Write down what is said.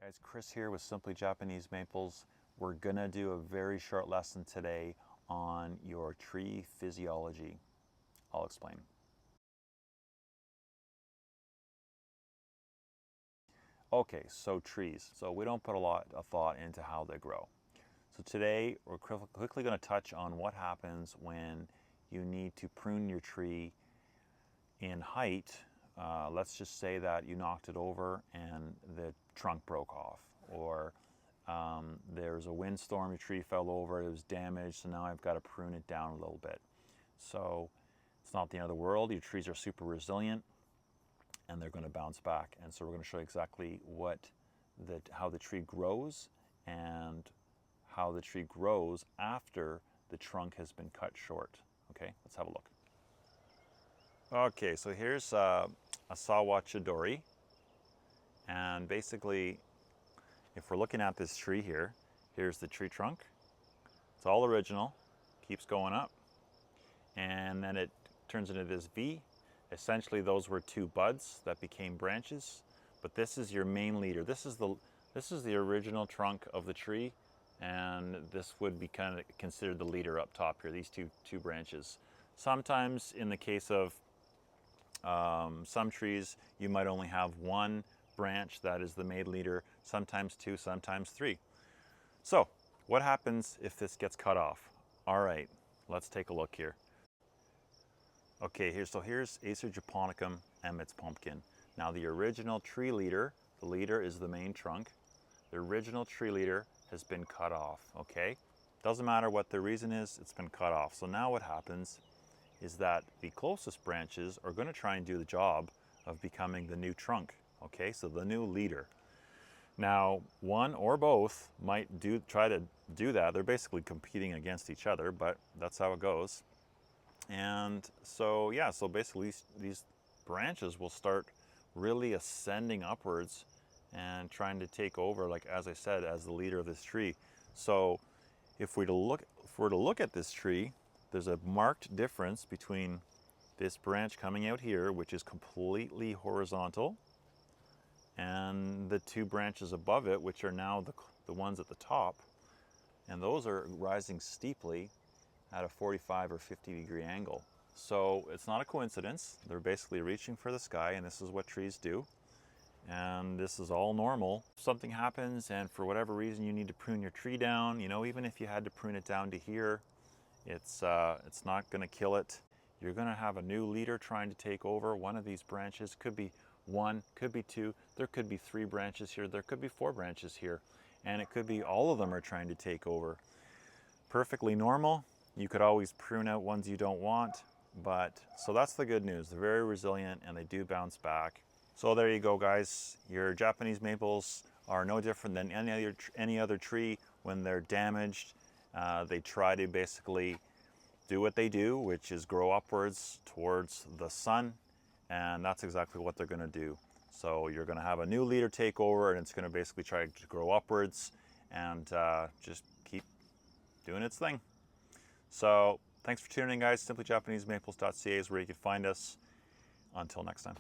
Guys, Chris here with Simply Japanese Maples. We're gonna do a very short lesson today on your tree physiology. I'll explain. Okay, so trees. So we don't put a lot of thought into how they grow. So today we're quickly gonna touch on what happens when you need to prune your tree in height. Let's just say that you knocked it over and the trunk broke off, or there's a windstorm, your tree fell over, it was damaged, so now I've got to prune it down a little bit. So it's not the end of the world. Your trees are super resilient and they're going to bounce back. And so we're going to show you exactly how the tree grows and how the tree grows after the trunk has been cut short. Okay, let's have a look. Okay, so here's a Sawa Chidori, and basically if we're looking at this tree here, here's the tree trunk. It's all original, keeps going up, and then it turns into this V. Essentially those were two buds that became branches, but this is your main leader. This is the original trunk of the tree, and this would be kind of considered the leader up top here, these two branches. Sometimes in the case of some trees, you might only have one branch that is the main leader, sometimes two, sometimes three. So what happens if this gets cut off? All right, let's take a look here. Okay, here's Acer japonicum and its pumpkin. Now the original tree leader, the leader is the main trunk. The original tree leader has been cut off, okay? Doesn't matter what the reason is, it's been cut off. So now what happens is that the closest branches are going to try and do the job of becoming the new trunk, okay? So the new leader. Now, one or both might try to do that. They're basically competing against each other, but that's how it goes. And so, yeah, so basically these branches will start really ascending upwards and trying to take over, like as I said, as the leader of this tree. So if we're to look at this tree, there's a marked difference between this branch coming out here, which is completely horizontal, and the two branches above it, which are now the ones at the top, and those are rising steeply at a 45 or 50 degree angle. So it's not a coincidence. They're basically reaching for the sky, and this is what trees do. And this is all normal. If something happens and for whatever reason you need to prune your tree down, you know, even if you had to prune it down to here, it's not going to kill it. You're going to have a new leader trying to take over. One of these branches could be one, could be two, there could be three branches here, there could be four branches here, and it could be all of them are trying to take over. Perfectly normal. You could always prune out ones you don't want, but so that's the good news. They're very resilient and they do bounce back. So there you go, guys. Your Japanese maples are no different than any other tree. When they're damaged, they try to basically do what they do, which is grow upwards towards the sun, and that's exactly what they're going to do. So you're going to have a new leader take over, and it's going to basically try to grow upwards and just keep doing its thing. So thanks for tuning in, guys. SimplyJapaneseMaples.ca is where you can find us. Until next time.